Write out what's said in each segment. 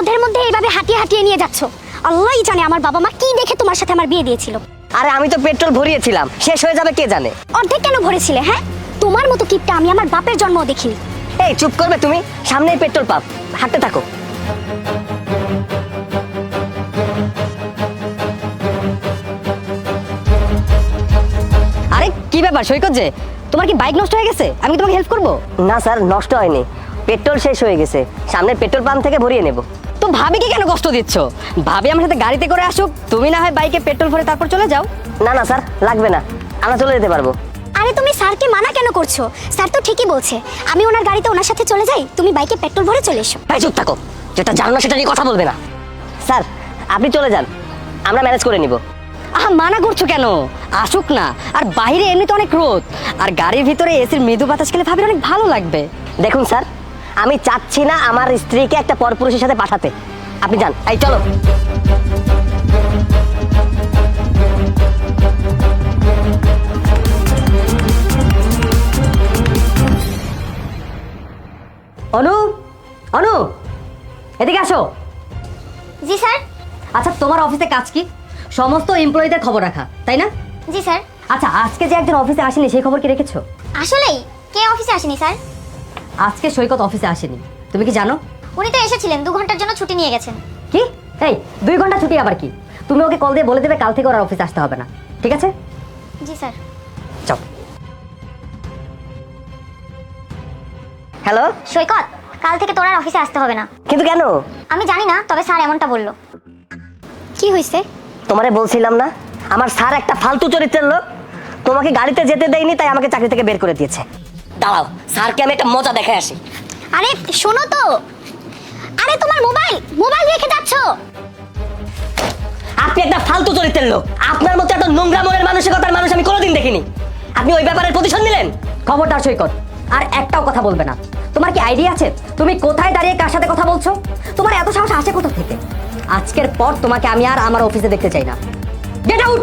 রোদের মধ্যে এইভাবে হাঁটিয়ে হাঁটিয়ে নিয়ে যাচ্ছ? আল্লাহই জানে আমার বাবা মা কি দেখে তোমার সাথে আমার বিয়ে দিয়েছিল। আরে আমি তো পেট্রোল ভরিয়েছিলাম, শেষ হয়ে যাবে কে জানে। অর্ধেক কেন ভরেছিলে? হ্যাঁ, তোমার মতো কিপটা আমি আমার বাপের জন্মও দেখিনি। এই চুপ করবে তুমি, সামনেই পেট্রোল পাম্প, হাঁটতে থাকো। আরে কি ব্যাপার সৈকত, যে তোমার কি বাইক নষ্ট হয়ে গেছে? আমি কি তোমাকে হেল্প করব? না স্যার, নষ্ট হয়নি, পেট্রোল শেষ হয়ে গেছে, সামনের পেট্রোল পাম্প থেকে ভরিয়ে নেব। তো ভাবিকে কেন কষ্ট দিচ্ছ? ভাবি আমার সাথে গাড়িতে করে আসুক, তুমি না হয় বাইকে পেট্রোল ভরে তারপর চলে যাও। না না স্যার, লাগবে না, আমরা চলে যেতে পারবো। আরে তুমি স্যারকে মানা কেন করছো? স্যার তো ঠিকই বলছে, আমি ওনার গাড়িতে ওনার সাথে চলে যাই, তুমি বাইকে পেট্রোল ভরে চলে এসো। ভাই চুপ থাকো, যেটা জানো না সেটা নিয়ে কথা বলবে না। স্যার আপনি চলে যান, আমরা ম্যানেজ করে নিব। আহা, মানা করছো কেন? আসুক না, আর বাইরে এমনিতে অনেক রোদ, আর গাড়ির ভিতরে এসির মৃদু বাতাস খেলে ভাবির অনেক ভালো লাগবে। দেখুন স্যার, আমি চাচ্ছি না আমার স্ত্রীকে একটা পরপুরুষের সাথে পাঠাতে, আপনি যান। এই চলো। অনু, অনু এদিকে আসো। জি স্যার। আচ্ছা তোমার অফিসে কাজ কি? সমস্ত এমপ্লয়ীদের খবর রাখা, তাই না? জি স্যার। আচ্ছা আজকে যে একজন অফিসে আসেনি সেই খবর কি রেখেছো? আসলেই কে অফিসে আসেনি স্যার? আজকে সৈকত অফিসে আসেনি, তুমি কি জানো? উনি তো এসেছিলেন, 2 ঘন্টার জন্য ছুটি নিয়ে গেছেন। কি? এই 2 ঘন্টা ছুটি আবার কি? তুমি ওকে কল দিয়ে বলে দেবে কাল থেকে ওর অফিসে আসতে হবে না, ঠিক আছে? জি স্যার। চল। হ্যালো সৈকত, কাল থেকে তোর আর অফিসে আসতে হবে না। কিন্তু কেন? আমি জানি না, তবে স্যার এমনটা বললো। কি হয়েছে? তোমারে বলছিলাম না আমার স্যার একটা ফালতু চরিত্রের লোক, তোমাকে গাড়িতে যেতে দেয়নি তাই আমাকে চাকরি থেকে বের করে দিয়েছে। দাঁড়াও, স্যারকে আমি একটা মজা দেখে আসি। আরে শোনো তো, আরে তোমার মোবাইল রেখে যাচ্ছো। আপনি একটা ফালতু চরিত্রের লোক, আপনার মতো এত নোংরা মনের মানসিকতার মানুষ আমি কোনোদিন দেখিনি। আপনি ওই ব্যাপারের প্রতিশোধ নিলেন। খবরদার সৈকত, আর একটাও কথা বলবে না। তোমার কি আইডিয়া আছে তুমি কোথায় দাঁড়িয়ে কার সাথে কথা বলছো? তোমার এত সাহস আসে কোথা থেকে? আজকের পর তোমাকে আমি আর আমার অফিসে দেখতে চাই না। Get out!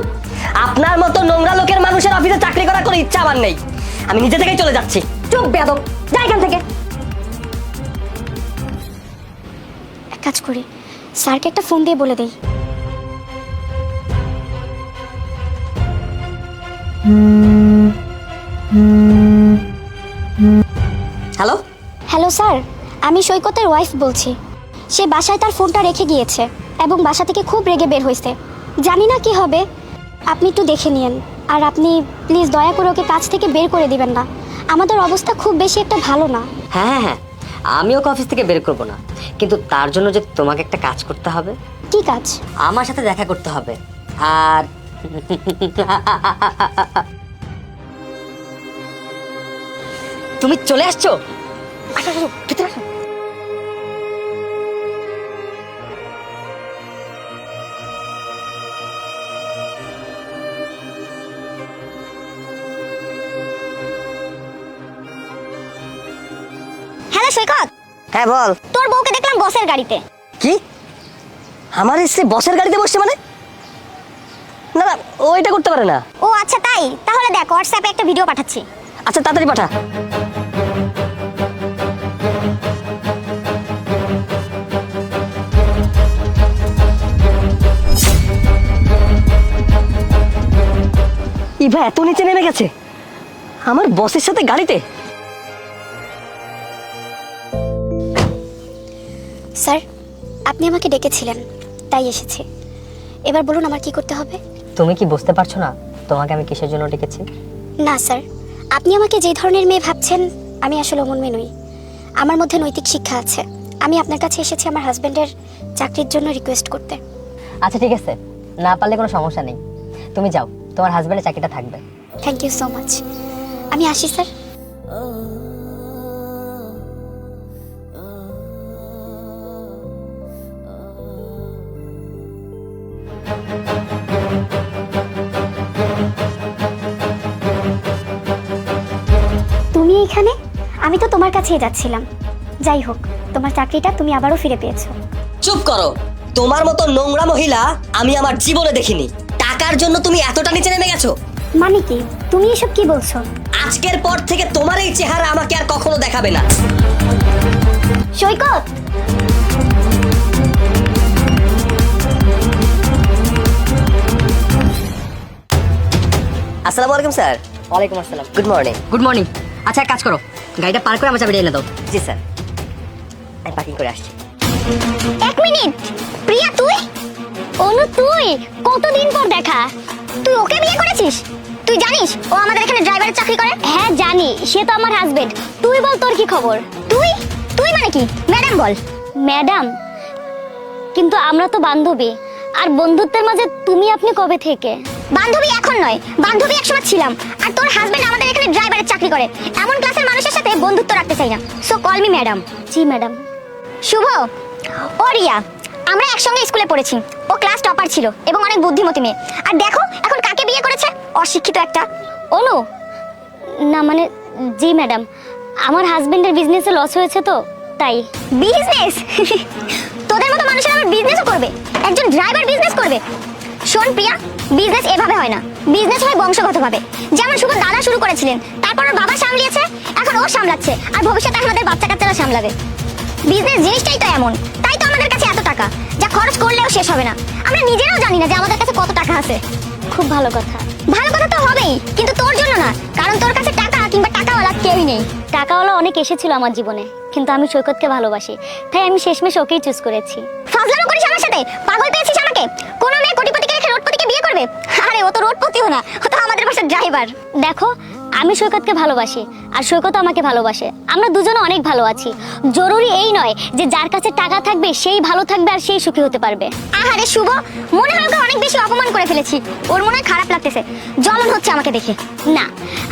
আপনার মতো নোংরা লোকের মানুষের অফিসে চাকরি করার কোনো ইচ্ছা আমার নেই, আমি নিজে থেকেই চলে যাচ্ছি। চুপ বেয়াদব, যা এখান থেকে। এক কাজ করি, স্যারকে একটা ফোন দিয়ে বলে দেই। হ্যালো। হ্যালো স্যার, আমি সৈকতের ওয়াইফ বলছি। সে বাসায় তার ফোনটা রেখে গিয়েছে এবং বাসা থেকে খুব রেগে বের হয়েছে। জানি না কি হবে, আপনি একটু দেখে নিন। আর আপনি প্লিজ দয়া করে ওকে কাজ থেকে বের করে দিবেন না, আমাদের অবস্থা খুব বেশি একটা ভালো না। হ্যাঁ হ্যাঁ হ্যাঁ, আমি ওকে অফিস থেকে বের করবো না, কিন্তু তার জন্য যে তোমাকে একটা কাজ করতে হবে। কি কাজ? আমার সাথে দেখা করতে হবে। আর তুমি চলে আসছো? আসো আসো, ভিতরে আসো। হ্যালো সৈকত। হ্যাঁ বল। তোর বউকে দেখলাম বসের গাড়িতে। কি? আমার স্ত্রী বসের গাড়িতে বসছে মানে? না না, ও এটা করতে পারে না। ও আচ্ছা তাই, তাহলে দেখ হোয়াটসঅ্যাপে একটা ভিডিও পাঠাচ্ছি। আচ্ছা তাড়াতাড়ি পাঠা। ইভা এত নিচে নেমে গেছে আমার বসের সাথে গাড়িতে? স্যার, আপনি আমাকে ডেকেছিলেন তাই এসেছি। এবার বলুন আমার কি করতে হবে? তুমি কি বুঝতে পারছো না তোমাকে আমি কিসের জন্য ডেকেছি? না স্যার, আপনি আমাকে যে ধরনের মেয়ে ভাবছেন আমি আসলে অমন মেয়ে নই। আমার মধ্যে নৈতিক শিক্ষা আছে। আমি আপনার কাছে এসেছি আমার হাজবেন্ডের চাকরির জন্য রিকোয়েস্ট করতে। আচ্ছা ঠিক আছে, না পারলে কোনো সমস্যা নেই, তুমি যাও, তোমার হাজবেন্ডের চাকরিটা থাকবে। Thank you so much. আমি আসি স্যার। তুমি এখানে? আমি তো তোমার কাছেই যাচ্ছিলাম। যাই হোক, তোমার চাকরিটা তুমি আবারও ফিরে পেয়েছো। চুপ করো, তোমার মতো নোংরা মহিলা আমি আমার জীবনে দেখিনি। টাকার জন্য তুমি এতটা নিচে নেমে গেছো? মানে কি? তুমি এসব কি বলছো? আজকের পর থেকে তোমার এই চেহারা আমাকে আর কখনো দেখাবে না। সৈকত! আসসালামু আলাইকুম স্যার। ওয়ালাইকুম আসসালাম। Good morning. Good morning. আচ্ছা এক কাজ করো, গাড়িটা পার করে আমার চাবিটা এনে দাও। জি স্যার, আমি পার্কিং করে আসছি। এক মিনিট, প্রিয়া তুই? অনু তুই? কতদিন পর দেখা। তুই ওকে বিয়ে করেছিস? তুই জানিস ও আমাদের এখানে ড্রাইভারের চাকরি করে? হ্যাঁ জানি, সে তো আমার হাজবেন্ড। তুই বল তোর কি খবর? তুই তুই মানে কি? ম্যাডাম বল। ম্যাডাম? কিন্তু আমরা তো বান্ধবী, আর বন্ধুত্বের মাঝে তুমি আপনি কবে থেকে? বান্ধবী এখন নয়, বান্ধবী একসময় ছিলাম। আর তোর হাজবেন্ড আমাদের এখানে ড্রাইভারের চাকরি করে। এমন ক্লাসের মানুষের সাথে বন্ধুত্ব রাখতে চাই না। So call me madam. জি ম্যাডাম। শুভ, ও রিয়া, আমরা একসঙ্গে স্কুলে পড়েছি। ও ক্লাস টপার ছিল এবং অনেক বুদ্ধিমতী মেয়ে। আর দেখো এখন কাকে বিয়ে করেছে, অশিক্ষিত একটা। অনু? না মানে, জি ম্যাডাম, আমার হাজবেন্ডের বিজনেসে লস হয়েছে তো তাই। বিজনেস? তোদের মতো মানুষের আবার বিজনেসও করবে? একজন ড্রাইভার বিজনেস করবে? শোন প্রিয়া, বিজনেস এভাবে হয় না, বিজনেস হয় বংশগতভাবে। যেমন শুভ দাদা শুরু করেছিলেন, তারপর ওর বাবা সামলিয়েছে, এখন ও সামলাচ্ছে, আর ভবিষ্যতে আমাদের বাচ্চা কাচ্চারা সামলাবে। বিজনেস জিনিসটাই তো এমন, তাই তো আমাদের কাছে এত টাকা, যা খরচ করলেও শেষ হবে না। আমরা নিজেরাও জানি না যে আমাদের কাছে কত টাকা আছে। খুব ভালো কথা। ভালো কথা তো হবেই, কিন্তু তোর জন্য না, কারণ তোর কাছে টাকা কিংবা টাকাওয়ালা কেউই নেই। টাকাওয়ালা অনেক এসেছিল আমার জীবনে, কিন্তু আমি সৈকতকে ভালোবাসি, তাই আমি শেষমেশ ওকেই চুজ করেছি। ফাজলামো করিস আমার সাথে? পাগল পেয়েছিস আমাকে? কোন মেয়ে কোটিপতিকে রেখে রোডপতিকে বিয়ে করবে? আরে ও তো রোডপতিও না, ও তো আমাদের বাসার ড্রাইভার। দেখো, আমি সৈকতকে ভালোবাসি আর সৈকত আমাকে ভালোবাসে। আমরা দুজনে অনেক ভালো আছি। জরুরি এই নয় যে যার কাছে টাকা থাকবে সেই ভালো থাকবে আর সেই সুখী হতে পারবে। আহারে শুভ, মনে হয় ওকে অনেক বেশি অপমান করে ফেলেছি। ওর মনে হয় খারাপ লাগতেছে, জ্বলন হচ্ছে আমাকে দেখে। না,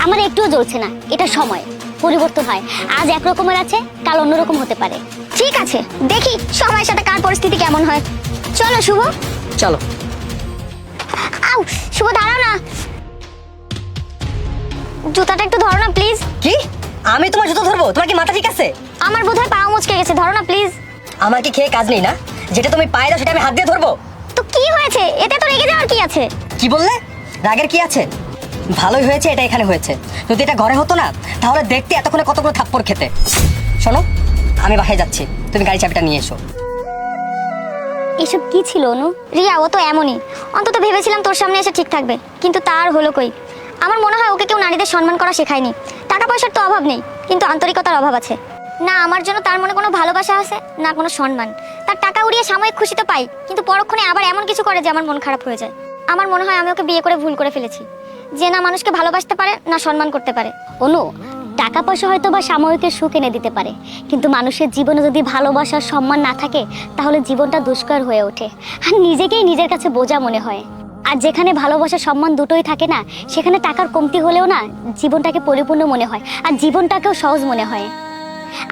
আমার একটুও জ্বলছে না, এটা সময়, পরিবর্তন হয়। আজ একরকমের আছে, কাল অন্যরকম হতে পারে। ঠিক আছে, দেখি সময়ের সাথে কার পরিস্থিতি কেমন হয়। চলো শুভ। চলো। আউ, শুভ দাঁড়াও না, জুতাটা একটু ধরো না প্লিজ। কি? আমি তোমার জুতো ধরবো? তোমার কি মাথা ঠিক আছে? আমার বোধহয় পা মুচকে গেছে, ধরো না প্লিজ। আমার কি খেয়ে কাজ নেই না? যেটা তুমি পায়ে দাও সেটা আমি হাত দিয়ে ধরবো? তো কি হয়েছে, এতে তো রেগে যাওয়ার কি আছে? কি বললে? রাগের কি আছে? ভালোই হয়েছে এটা এখানে হয়েছে। যদি এটা ঘরে হতো না, তাহলে দেখতে এতক্ষণে কতগুলো থাপ্পড় খেতে। শোনো, আমি বাসায় যাচ্ছি, তুমি গাড়ি চাবিটা নিয়ে এসো। এসব কি ছিল অনু? রিয়া, ও তো এমনই। অন্তত ভেবেছিলাম তোর সামনে এসে ঠিক থাকবে, কিন্তু তার হলো কই। আমার মনে হয় ওকে কেউ নারীদের সম্মান করা শেখায়নি। টাকা পয়সার তো অভাব নেই, কিন্তু আন্তরিকতার অভাব আছে। না আমার জন্য তার মনে কোনো ভালোবাসা আছে, না কোনো সম্মান। তার টাকা উড়িয়ে সাময়িক খুশি তো পাই, কিন্তু পরক্ষণে আবার এমন কিছু করে যে আমার মন খারাপ হয়ে যায়। আমার মনে হয় আমি ওকে বিয়ে করে ভুল করে ফেলেছি, যে না মানুষকে ভালোবাসতে পারে না সম্মান করতে পারে। অনু, টাকা পয়সা হয়তো বা সাময়িকের সুখ এনে দিতে পারে, কিন্তু মানুষের জীবনে যদি ভালোবাসার সম্মান না থাকে, তাহলে জীবনটা দুষ্কর হয়ে ওঠে আর নিজেকেই নিজের কাছে বোঝা মনে হয়। আর যেখানে ভালোবাসা সম্মান দুটোই থাকে না, সেখানে টাকার কমতি হলেও না জীবনটাকে পরিপূর্ণ মনে হয় আর জীবনটাকেও সহজ মনে হয়।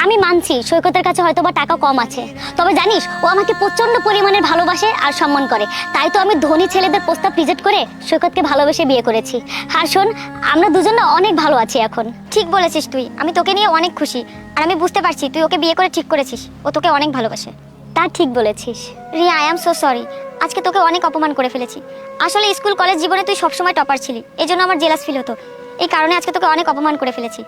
আমি মানছি সৈকতের কাছে হয়তো বা টাকা কম আছে, তবে জানিস ও আমাকে প্রচন্ড পরিমাণে ভালোবাসে আর সম্মান করে। তাই তো আমি ধনী ছেলেদের প্রস্তাব রিজেক্ট করে সৈকতকে ভালোবেসে বিয়ে করেছি। আর শোন, আমরা দুজন না অনেক ভালো আছি এখন। ঠিক বলেছিস তুই, আমি তোকে নিয়ে অনেক খুশি। আর আমি বুঝতে পারছি তুই ওকে বিয়ে করে ঠিক করেছিস, ও তোকে অনেক ভালোবাসে। তা ঠিক বলেছিস Riya, I am so sorry. আজকে তোকে অনেক অপমান করে ফেলেছি। আসলে স্কুল কলেজ জীবনে তুই সবসময় টপার ছিলি, এই জন্য আমার জেলাস ফিল হতো। এই কারণে আজকে তোকে অনেক অপমান করে ফেলেছি,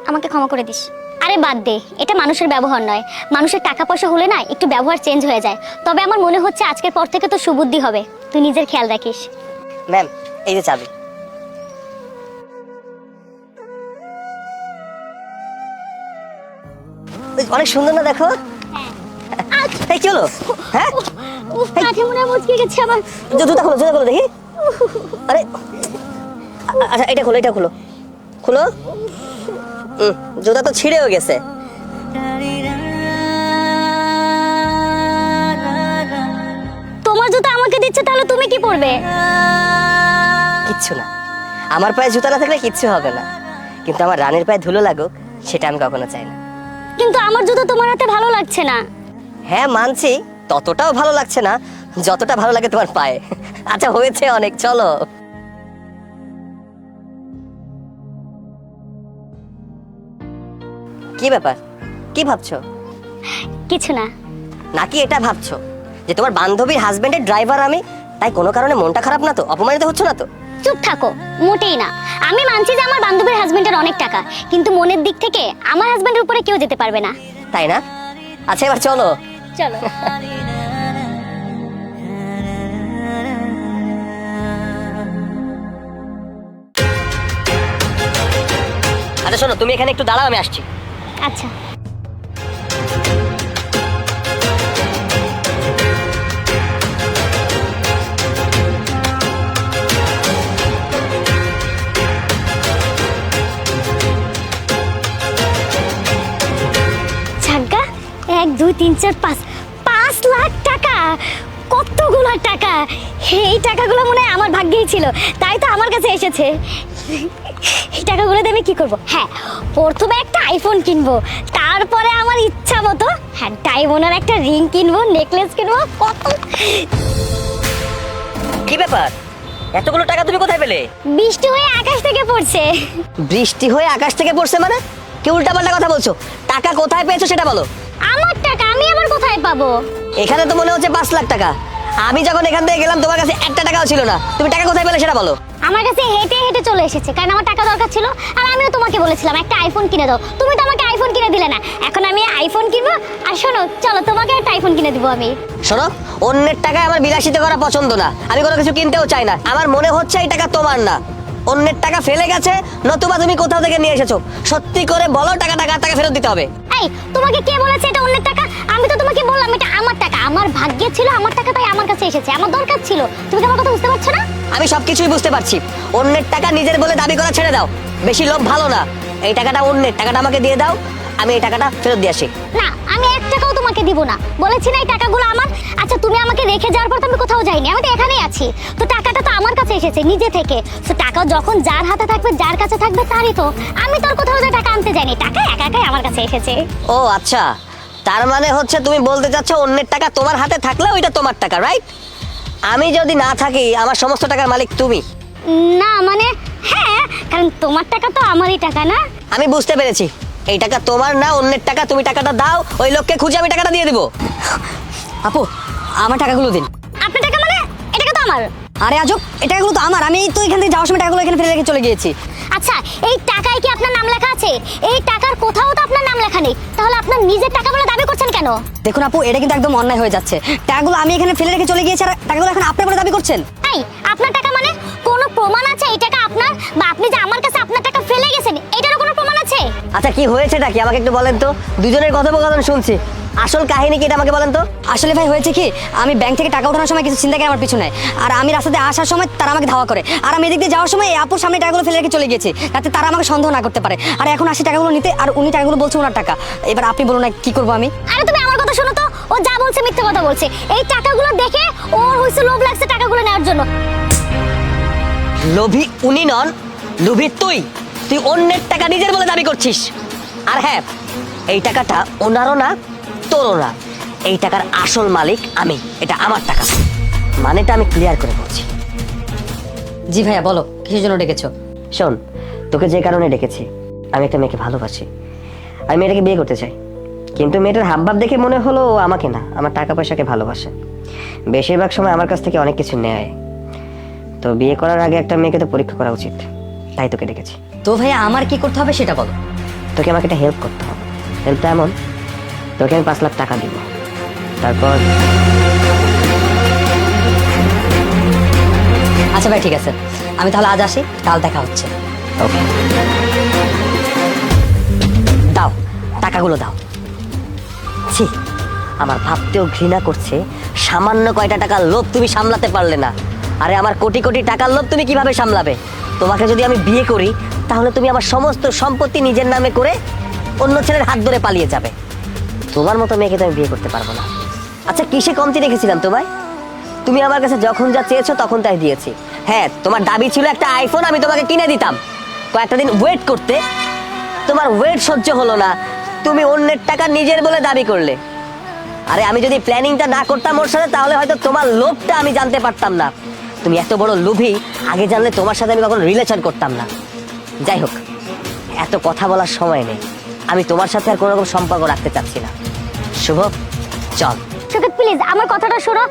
আমাকে ক্ষমা করে দিস। আরে বাদ দে, এটা মানুষের ব্যবহার নয়। মানুষের টাকা পয়সা হলে না একটু ব্যবহার চেঞ্জ হয়ে যায়। তবে আমার মনে হচ্ছে আজকের পর থেকে তো সুবুদ্ধি হবে, তুই নিজের খেয়াল রাখিস। ম্যাম, এই যে চাবি। অনেক সুন্দর না, দেখো। এই কি হলো? হ্যাঁ, কাঠে মনে মুচকে গেছে আমার। জুতা খোলো, জুতা খোলো দেখি। আরে আচ্ছা, এটা খোলো, এটা খোলো, খোলো। জুতা তো ছিঁড়েও গেছে। তোমার জুতা আমাকে দিচ্ছে, তাহলে তুমি কি পরবে? কিচ্ছু না, আমার পায়ে জুতা না থাকলে কিচ্ছু হবে না, কিন্তু আমার রানীর পায়ে ধুলো লাগুক সেটা আমি কখনো চাই না। কিন্তু আমার জুতো তোমার হাতে ভালো লাগছে না। হ্যাঁ মানছি, ততটাও ভালো লাগছে না যতটা ভালো লাগে তোমার পায়ে। আচ্ছা হয়েছে অনেক, চলো। কি ব্যাপার, কি ভাবছো? কিছু না। নাকি এটা ভাবছো যে তোমার বান্ধবীর হাজবেন্ডের ড্রাইভার আমি, তাই কোনো কারণে মনটা খারাপ না তো, অপমানিত হচ্ছে না তো? চুপ থাকো, মোটেই না। আমি মানছি যে আমার বান্ধবীর হাজবেন্ডের অনেক টাকা, কিন্তু মনের দিক থেকে আমার হাজবেন্ডের উপরে কেউ যেতে পারবে না। তাই না? আচ্ছা এবার চলো। চলো। আচ্ছা শোনো, তুমি এখানে একটু দাঁড়াও, আমি আসছি। আচ্ছা। ছাগ্গা, 1 2 3 4 5, 5 লাখ টাকা! কতগুলো টাকা! এই টাকাগুলো মনে হয় আমার ভাগ্যেই ছিল, তাই তো আমার কাছে এসেছে। এই টাকাগুলো দিয়ে আমি কি করব? হ্যাঁ, প্রথমে একটা আইফোন কিনবো, তারপরে আমার ইচ্ছা মতো হ্যাঁ ডায়মন্ডের একটা রিং কিনবো, নেকলেস কিনবো। কত কি ব্যাপার, এতগুলো টাকা তুমি কোথায় পেলে? বৃষ্টি হয়ে আকাশ থেকে পড়ছে। বৃষ্টি হয়ে আকাশ থেকে পড়ছে মানে? কি উল্টাপাল্টা কথা বলছো? টাকা কোথায় পেয়েছো সেটা বলো। আমার টাকা আমি আবার কোথায় পাবো? এখানে তো মনে হচ্ছে 5 লাখ টাকা। আমি যখন এখান থেকে গেলাম তোমার কাছে একটা টাকাও ছিল না, তুমি টাকা কোথায় পেলে সেটা বলো। আমার কাছে হেঁটে হেঁটে চলে এসেছে, কারণ আমার টাকা দরকার ছিল। আর আমিও তোমাকে বলেছিলাম একটা আইফোন কিনে দাও, তুমি তো আমাকে আইফোন কিনে দিলে না। এখন আমি আইফোন কিনবো। আর শোনো, চলো তোমাকে একটা আইফোন কিনে দিব আমি। শোনো, অন্যের টাকায় আমার বিলাসিতা করা পছন্দ না, আমি কোনো কিছু কিনতেও চাই না। আমার মনে হচ্ছে এই টাকা তোমার না, অন্যের টাকা ফেলে গেছে, নতুবা তুমি কোথাও থেকে নিয়ে এসেছো। সত্যি করে বলো, টাকা ফেরত দিতে হবে। এই, তোমাকে কে বলেছে এটা অন্যের টাকা? আমি তো তোমাকে বললাম এটা আমার টাকা, আমার ভাগ্যে ছিল আমার টাকা, তাই আমার কাছে এসেছে, আমার দরকার ছিল। তুমি কি আমার কথা বুঝতে পারছো না? আমি সবকিছুই বুঝতে পারছি। অন্যের টাকা নিজের বলে দাবি করা ছেড়ে দাও, বেশি লোভ ভালো না। এই টাকাটা অন্যের, টাকাটা আমাকে দিয়ে দাও, আমি এই টাকাটা ফেরত দিয়ে আসি। না, আমি 1 টাকাও তোমাকে দিব না, বলেছি না এই টাকাগুলো আমার। আচ্ছা, তুমি আমাকে রেখে যাওয়ার পর তো আমি কোথাও যাইনি, আমি তো এখানেই আছি। তো টাকাটা তো আমার কাছে এসেছে নিজে থেকে। তো টাকা যখন যার হাতে থাকবে, যার কাছে থাকবে, তারই তো। আমি তোর কোথাও যে টাকা আনতে যাইনি, টাকা একা একাই আমার কাছে এসেছে। ও আচ্ছা, তার মানে হচ্ছে তুমি বলতে চাচ্ছ অন্যের টাকা তোমার হাতে থাকলে ওইটা তোমার টাকা, রাইট? আমি যদি না থাকি, আমার সমস্ত টাকার মালিক তুমি। না মানে হ্যাঁ, কারণ তোমার টাকা তো আমারই টাকা না? আমি বুঝতে পেরেছি, এই টাকা তোমার না, অন্যের টাকা। তুমি টাকাটা দাও, ওই লোককে খুঁজে আমি টাকাটা দিয়ে দিব। আপু, আমার টাকাগুলো দিন। আপনার টাকা মানে? এটা টাকা তো আমার। আরে আজব, এই টাকাগুলো তো আমার। আমি তো এখান থেকে যাওয়ার সময় টাকাগুলো এখানে ফেলে রেখে চলে গিয়েছি। আচ্ছা, এই টাকায় কি আপনার নাম লেখা আছে? এই টাকার কোথাও তো আপনার নাম লেখা নেই, তাহলে আপনার নিজের টাকা বলে দাবি করছেন কেন? দেখুন আপু, এটা কিন্তু একদম অন্যায় হয়ে যাচ্ছে। টাকাগুলো আমি এখানে ফেলে রেখে চলে গিয়েছি, আর টাকাগুলো এখন আপনি বলে দাবি করছেন। এই, আপনার টাকা মানে কোনো প্রমাণ আছে এই টাকা আপনার? বা আপনি যে আমার কাছে আপনার টাকা ফেলে গেছেন, এটারও কোনো প্রমাণ আছে? আচ্ছা, কি হয়েছেটা কি আমাকে একটু বলেন তো। দুজনের কথোপকথন শুনছি, আসল কাহিনী কি এটা আমাকে বলেন তো। আসলে ভাই হয়েছে কি, আমি ব্যাংক থেকে টাকা ওঠানোর সময় কিছু চিন্তাকারী আমার পিছু নেয়, আর আমি রাস্তাতে আসার সময় তারা আমাকে ধাওয়া করে। আর আমি এদিক দিয়ে যাওয়ার সময় এই আপুর সামনে টাকাগুলো ফেলে রেখে চলে গেছি, যাতে তারা আমাকে সন্দেহ না করতে পারে। আর এখন আসি টাকাগুলো নিতে, আর উনি টাকাগুলো বলছে ওনার টাকা। এবার আপনি বলুন না, কি করবো আমি? আরে তুমি আমার কথা শোনো তো, ও যা বলছে মিথ্যে কথা বলছে। এই টাকাগুলো দেখে ওর হইছে লোভ লাগছে টাকাগুলো নেওয়ার জন্য। লোভী উনি নন, লোভী তুই। তুই অন্যের টাকা নিজের বলে দাবি করছিস। আর হ্যাঁ, এই টাকাটা ওনারও না, তোরও না। এই টাকার আসল মালিক আমি, এটা আমার টাকা। মানেটা আমি ক্লিয়ার করে বলছি। জি ভাইয়া, বলো কিসের জন্য ডেকেছো? শোন, তোকে যে কারণে ডেকেছি, আমি একটা মেয়েকে ভালোবাসি। আমি মেয়েটাকে বিয়ে করতে চাই, কিন্তু মেয়েটার হাবভাব দেখে মনে হলো ও আমাকে না, আমার টাকা পয়সাকে ভালোবাসে। বেশিরভাগ সময় আমার কাছ থেকে অনেক কিছু নেয়। তো বিয়ে করার আগে একটা মেয়েকে তো পরীক্ষা করা উচিত, তাই তোকে ডেকেছি। তো ভাইয়া, আমার কি করতে হবে সেটা বলো। তোকে আমাকে একটা হেল্প করতে হবে। হেল্পটা এমন, তোকে আমি 5 লাখ টাকা দিব, তারপর। আচ্ছা ভাই, ঠিক আছে, আমি তাহলে আজ আসি, কাল দেখা হচ্ছে। ওকে, দাও টাকাগুলো দাও। ছি, আমার ভাবতেও ঘৃণা করছে, সামান্য কয়টা টাকার লোভ তুমি সামলাতে পারলে না। আরে আমার কোটি কোটি টাকার লোভ তুমি কিভাবে সামলাবে? তোমাকে যদি আমি বিয়ে করি, তাহলে তুমি আমার সমস্ত সম্পত্তি নিজের নামে করে অন্য ছেলের হাত ধরে পালিয়ে যাবে। তোমার মতো মেয়েকে তো আমি বিয়ে করতে পারবো না। আচ্ছা, কিসে কমতি রেখেছিলাম তোমায়? তুমি আমার কাছে যখন যা চেয়েছো তখন তাই দিয়েছি। হ্যাঁ, তোমার দাবি ছিল একটা আইফোন, আমি তোমাকে কিনে দিতাম। কয়েকটা দিন ওয়েট করতে, তোমার ওয়েট সহ্য হলো না, তুমি অন্যের টাকা নিজের বলে দাবি করলে। আরে আমি যদি প্ল্যানিংটা না করতাম ওর সাথে, তাহলে হয়তো তোমার লোভটা আমি জানতে পারতাম না। তুমি এত বড় লোভী, আগে জানলে তোমার সাথে আমি কখনো রিলেশন করতাম না। যাই হোক, এত কথা বলার সময় নেই। আমি তোমার সাথে আর কোনো রকম সম্পর্ক রাখতে চাচ্ছি না। শুভ, চল। সুকেত প্লিজ আমার কথাটা শোনো।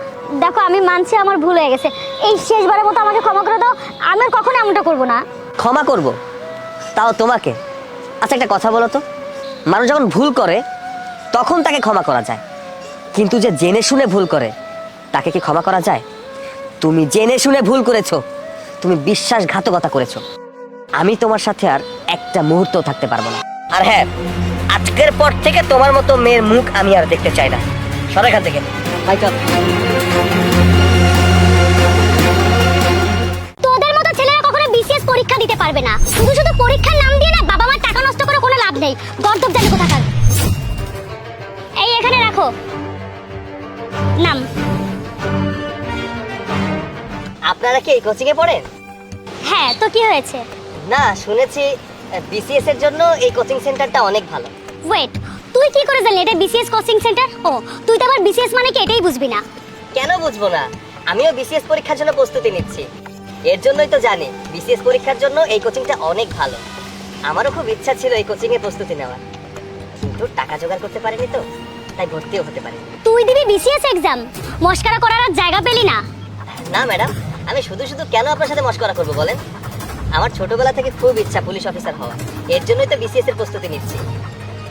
দেখো, আমি মানছি আমার ভুল হয়ে গেছে, এই শেষবারের মতো আমাকে ক্ষমা করে দাও। আমি আর কখনো এমনটা করবো না। ক্ষমা করব? তাও তোমাকে? আচ্ছা, একটা কথা বলো তো, মানুষ যখন ভুল করে তখন তাকে ক্ষমা করা যায়, কিন্তু যে জেনে শুনে ভুল করে তাকে কি ক্ষমা করা যায়? তুমি জেনে শুনে ভুল করেছো, তুমি বিশ্বাসঘাতকতা করেছো। আমি তোমার সাথে আর এক একটা মুহূর্ত থাকতে পারবো না। আর হ্যাঁ, আজকের পর থেকে তোমার মতো মেয়ের মুখ আমি আর দেখতে চাই না। সর এখান থেকে, ভাই চল। তোদের মতো ছেলেরা কখনো বিসিএস পরীক্ষা দিতে পারবে না। শুধু শুধু পরীক্ষার নাম দিয়ে না বাবা মার টাকা নষ্ট করে কোনো লাভ নেই। গর্দব জানি কোথাকার। এই এখানে রাখো নাম। আপনারা কি এই কোচিং এ পড়েন? হ্যাঁ, তো কি হয়েছে? না, শুনেছি বিসিএস এর জন্য এই কোচিং সেন্টারটা অনেক ভালো। ওয়েট, তুই কি করে জানলি এটা বিসিএস কোচিং সেন্টার? ও, তুই তো আবার বিসিএস মানে কি এটাই বুঝবি না। কেন বুঝবো না? আমিও বিসিএস পরীক্ষার জন্য প্রস্তুতি নিচ্ছি। এর জন্যই তো জানি বিসিএস পরীক্ষার জন্য এই কোচিংটা অনেক ভালো। আমারও খুব ইচ্ছা ছিল এই কোচিং এ প্রস্তুতি নেওয়ার, কিন্তু টাকা জোগাড় করতে পারিনি, তো তাই ভর্তিও হতে পারিনি। তুই দিবি বিসিএস এক্সাম, মস্কারা করার আর জায়গা পেলি না? না ম্যাডাম, আমি শুধু শুধু কেন আপনার সাথে মশকরা করবো বলেন? আমার ছোটবেলা থেকে খুব ইচ্ছা পুলিশ অফিসার হওয়া। এর জন্যই তো বিসিএস এর প্রস্তুতি নিচ্ছি।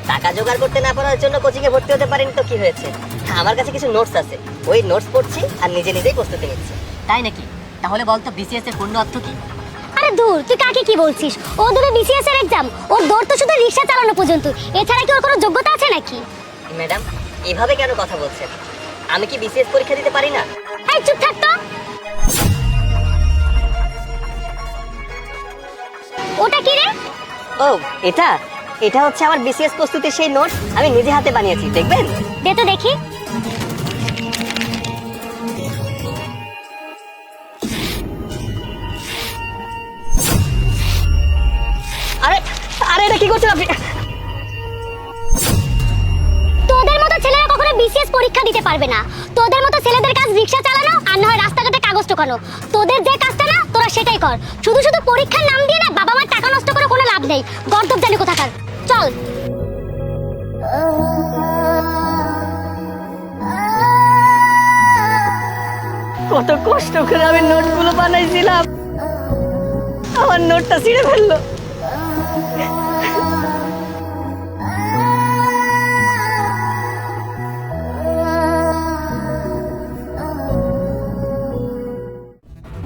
টাকা জোগাড় করতে না পারার জন্য কোচিং এ ভর্তি হতে পারিনি, তো কি হয়েছে? আমার কাছে কিছু নোটস আছে, ওই নোটস পড়ছি আর নিজে নিজেই প্রস্তুতি নিচ্ছি। তাই নাকি? তাহলে বলতো বিসিএস এর পূর্ণ অর্থ কি? আরে দূর, তুই কাকে কি বলছিস? ও দেবে বিসিএস এর এক্সাম, ওর দৌড় তো শুধু রিকশা চালানো পর্যন্ত। এছাড়া কি ওর কোনো যোগ্যতা আছে নাকি? ম্যাডাম, এভাবে কেন কথা বলছেন? আমি কি বিসিএস পরীক্ষা দিতে পারি না? এই চুপ থাক তো। ওটা কি রে? ও, এটা এটা হচ্ছে আমার বিসিএস প্রস্তুতির সেই নোট, আমি নিজে হাতে বানিয়েছি, দেখবেন? দে তো দেখি। আরে আরে, এটা কি করছেন আপনি? তোদের মতো ছেলেরা কখনো বিসিএস পরীক্ষা দিতে পারবে না। তোদের মতো ছেলেদের কাজ রিকশা চালানো আর না হয় রাস্তাঘাটে কাগজ টোকানো। তোদের যে কাজটা না, তোরা সেটাই কর। শুধু শুধু পরীক্ষার নাম দিয়ে না বাবা মার টাকা নষ্ট করে কোনো লাভ নেই। গর্দব জানি কোথাকার। চল। কত কষ্ট করে আমি নোটগুলো বানাইছিলাম, আমার নোটটা ছিঁড়ে ফেললো।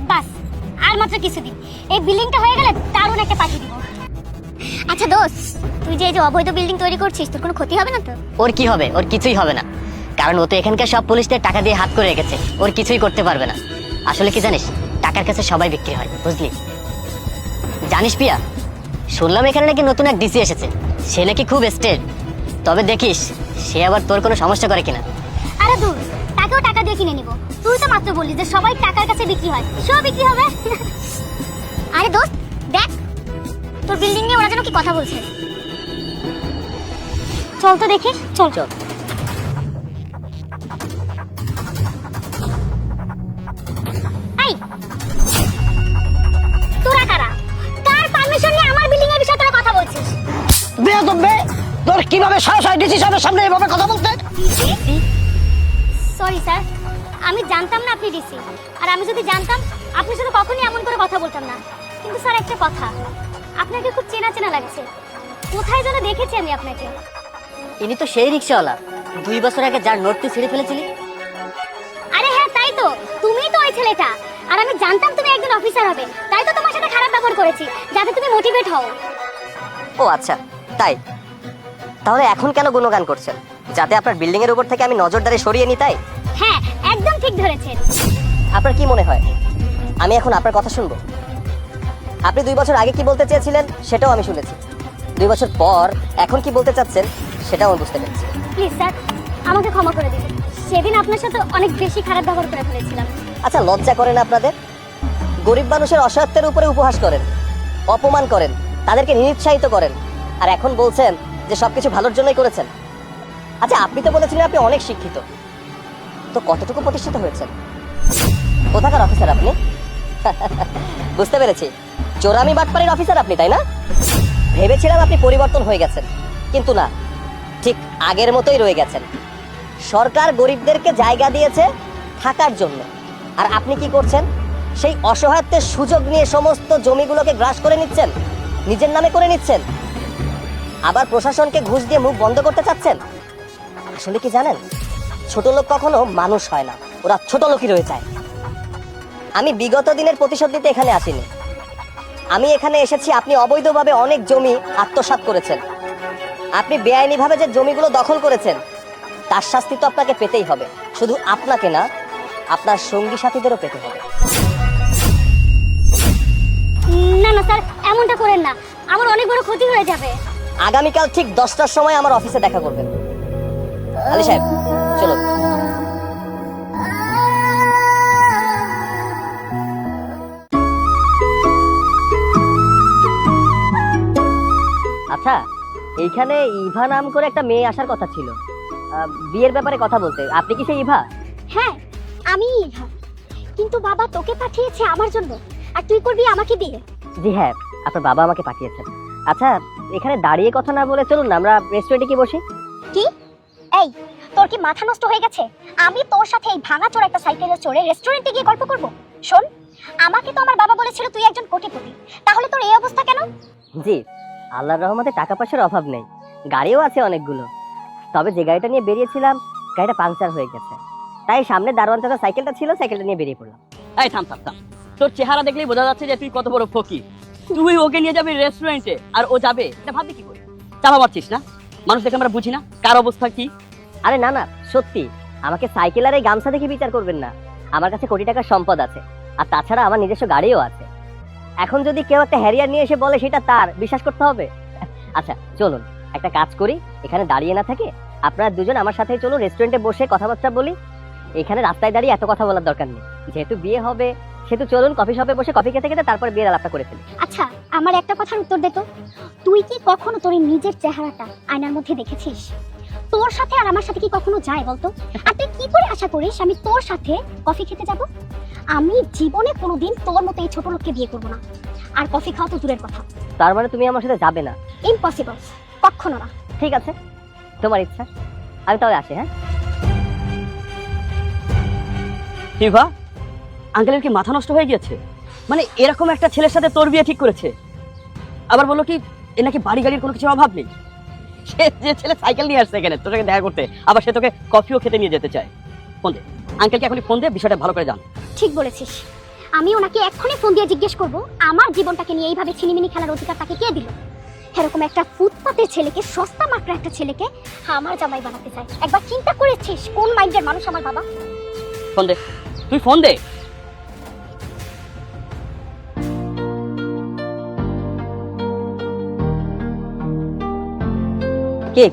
বাস, আর মাত্র কিছুদিন এই বিল্ডিংটা হয়ে গেলে দারুণ একটা পার্টি দিব। আচ্ছা দোস্ত, তুই যে এই যে অবৈধ বিল্ডিং তৈরি করছিস, তোর কোনো ক্ষতি হবে না তো? ওর কি হবে? ওর কিছুই হবে না, কারণ ও তো এখানকার সব পুলিশদের টাকা দিয়ে হাত করে রেখেছে। ওর কিছুই করতে পারবে না। আসলে কি জানিস, টাকার কাছে সবাই বিক্রি হয়, বুঝলি? জানিস পিয়া, শুনলাম এখানে নাকি নতুন এক ডিসি এসেছে। সে নাকি খুব স্টেট। তবে দেখিস সে আবার তোর কোনো সমস্যা করে কিনা। আরে দূর, তাকেও টাকা দিয়ে কিনে নিব। তুই তো মাত্র বললি যে সবাই টাকার কাছে বিক্রি হয়, সব বিক্রি হবে। আরে দোস্ত দেখ, তোর বিল্ডিং নিয়ে ওরা যেন কি কথা বলছে। চল তো দেখি, চল চল। এই, তোরা কারা? কার পারমিশন নিয়ে আমার বিল্ডিং এর বিষয়ে তোরা কথা বলছিস? তোর কিভাবে সাহস হয় ডিসি সাহেবের সামনে এভাবে কথা বলতে? সরি স্যার, আমি জানতাম না আপনি ডিসি। আর আমি যদি জানতাম, আপনার সাথে কখনোই এমন করে কথা বলতাম না। কিন্তু স্যার একটা কথা, আপনাকে খুব চেনা চেনা লাগছে। কোথায় যেন দেখেছি আমি আপনাকে। ইনি তো সেই রিক্সাওয়ালা 2 বছর আগে যার নোট তুই ছিঁড়ে ফেলেছিলি। আরে হ্যাঁ, তাই তো, তুমিই তো ওই ছেলেটা। আর আমি জানতাম তুমি একজন অফিসার হবে, তাই তো তোমার সাথে খারাপ ব্যবহার করেছি, যাতে তুমি মোটিভেট হও। ও আচ্ছা, তাই? তাহলে এখন কেন গুণগান করছেন? যাতে আপনার বিল্ডিং এর উপর থেকে আমি নজরদারি সরিয়ে নিই, তাই? হ্যাঁ, একদম ঠিক ধরেছেন। আপনার কি মনে হয় আমি এখন আপনার কথা শুনবো? আপনি 2 বছর আগে কি বলতে চেয়েছিলেন সেটাও আমি শুনেছি। 2 বছর পর এখন কি বলতে চাচ্ছেন সেটাও আমি বুঝতে পেরেছি। প্লিজ স্যার, আমাকে ক্ষমা করে দিন। সেদিন আপনার সাথে অনেক বেশি খারাপ ব্যবহার করে ফেলেছিলাম। আচ্ছা, লজ্জা করেন আপনাদের? গরিব মানুষের অসহায়ত্বের উপরে উপহাস করেন, অপমান করেন, তাদেরকে নিরুৎসাহিত করেন, আর এখন বলছেন যে সবকিছু ভালোর জন্যই করেছেন। আচ্ছা, আপনি তো বলেছিলেন আপনি অনেক শিক্ষিত, তো কতটুকু প্রতিষ্ঠিত হয়েছেন? কোথাকার অফিসার আপনি? বুঝতে পেরেছি, চোরামি বাটপাড়ির অফিসার আপনি, তাই না? ভেবেছিলাম আপনি পরিবর্তন হয়ে গেছেন, কিন্তু না, ঠিক আগের মতোই রয়ে গেছেন। সরকার গরিবদেরকে জায়গা দিয়েছে থাকার জন্য, আর আপনি কি করছেন? সেই অসহায়ত্বের সুযোগ নিয়ে সমস্ত জমিগুলোকে গ্রাস করে নিচ্ছেন, নিজের নামে করে নিচ্ছেন, আবার প্রশাসনকে ঘুষ দিয়ে মুখ বন্ধ করতে চাচ্ছেন। আসলে কি জানেন, ছোট লোক কখনো মানুষ হয় না, ওরা ছোট লোকই রয়ে যায়। আমি বিগত দিনের প্রতিশোধ নিতে এখানে আসিনি, আমি এখানে এসেছি, আপনি অবৈধভাবে অনেক জমি আত্মসাৎ করেছেন। আপনি বেআইনিভাবে যে জমিগুলো দখল করেছেন তার শাস্তি তো আপনাকে পেতেই হবে। শুধু আপনাকে না, আপনার সঙ্গী সাথীদেরও পেতে হবে। না না স্যার, এমনটা করেন না, আমার অনেক বড় ক্ষতি হয়ে যাবে। আগামীকাল ঠিক 10টার সময় আমার অফিসে দেখা করবেন। আলী সাহেব চলো। আচ্ছা, এইখানে ইভা নাম করে একটা মেয়ে আসার কথা ছিল, বিয়ের ব্যাপারে কথা বলতে। আপনি কি সেই ইভা? হ্যাঁ, আমি ইভা। কিন্তু বাবা তোকে পাঠিয়েছে আমার জন্য, আর তুই করবি আমাকে দিয়ে। জি হ্যাঁ, আপনার বাবা আমাকে পাঠিয়েছেন। আচ্ছা, এখানে দাঁড়িয়ে কথা না বলে চলুন না আমরা রেস্টুরেন্টে কি বসি। কি? এই, তোর কি মাথা নষ্ট হয়ে গেছে? আমি তোর সাথে এই ভাঙাচোরা একটা সাইকেলে চড়ে রেস্টুরেন্টে গিয়ে গল্প করব? শোন, আমাকে তো আমার বাবা বলেছিল তুই একজন কোটিপতি, তাহলে তোর এই অবস্থা কেন? জি, আল্লাহর রহমতে টাকা পয়সার অভাব নেই, গাড়িও আছে অনেকগুলো। তবে যে গাড়িটা নিয়ে বেরিয়েছিলাম গাড়িটা পাংচার হয়ে গেছে, তাই সামনে দারোয়ান চাচা সাইকেলটা ছিল, সাইকেলটা নিয়ে বেরিয়ে পড়লাম। এই থাম থাম থাম, তোর চেহারা দেখলেই বোঝা যাচ্ছে যে তুই কত বড় ফকির। তুই ওকে নিয়ে যাবি রেস্টুরেন্টে আর ও যাবে, এটা ভাববি কি করে? চাপা মারছিস না? মানুষ দেখে আমরা বুঝি না কার অবস্থা কি। আরে না না, সত্যি আমাকে সাইকেল আর এই গামছা দেখে বিচার করবেন না। আমার কাছে কোটি টাকার সম্পদ আছে, আর তাছাড়া আমার নিজস্ব গাড়িও আছে। এখন যদি কেউ একটা হ্যারিয়ার নিয়ে এসে বলে সেটা তার, বিশ্বাস করতে হবে? আচ্ছা চলুন একটা কাজ করি, এখানে দাঁড়িয়ে না থাকে আপনারা দুজন আমার সাথে চলুন রেস্টুরেন্টে বসে কথাবার্তা বলি। এখানে রাস্তায় দাঁড়িয়ে এত কথা বলার দরকার নেই, যেহেতু বিয়ে হবে সেহেতু চলুন কফি শপে বসে কফি খেতে খেতে তারপর বিয়ের আলাপটা করে ফেলি। আচ্ছা, আমার একটা কথার উত্তর দে তো, তুই কি কখনো তোর এই নিজের চেহারাটা আয়নার মধ্যে দেখেছিস? তোর সাথে আর আমার সাথে কি কখনো যায় বলতো? আর তুই কি করে আশা করিস আমি তোর সাথে কফি খেতে যাব? আমি জীবনে কোনোদিন তোর মতো এই ছোট লোককে বিয়ে করব না, আর কফি খাওয়া তো দূরের কথা। তার মানে তুমি আমার সাথে যাবে না? ইম্পসিবল, কখনো না। ঠিক আছে, তোমার ইচ্ছা, আমি তাহলে আসি। হ্যাঁ ইভা, আঙ্কেলের কি মাথা নষ্ট হয়ে গিয়েছে? মানে এরকম একটা ছেলের সাথে তোর বিয়ে ঠিক করেছে, আবার বললো কি এ নাকি বাড়ি গাড়ির কোনো কিছু অভাব নেই। সে যে ছেলে সাইকেল নিয়ে আসছে এখানে তোর সাথে দেখা করতে, আবার সে তোকে কফিও খেতে নিয়ে যেতে চায়। ফোন দে আঙ্কেলকে, এখনই ফোন দে, বিষয়টা ভালো করে জান। ঠিক বলেছিস, আমি ওনাকে এক্ষুনি ফোন দিয়ে জিজ্ঞেস করব আমার জীবনটাকে নিয়ে এইভাবে ছিনিমিনি খেলার অধিকার তাকে কে দিল? এরকম একটা ফুটপাতের ছেলেকে, সস্তা মাত্র একটা ছেলেকে আমার জামাই বানাতে চায়। একবার চিন্তা করেছিস কোন মাইন্ডের মানুষ আমার বাবা? ফোন দে, তুই ফোন দে। কি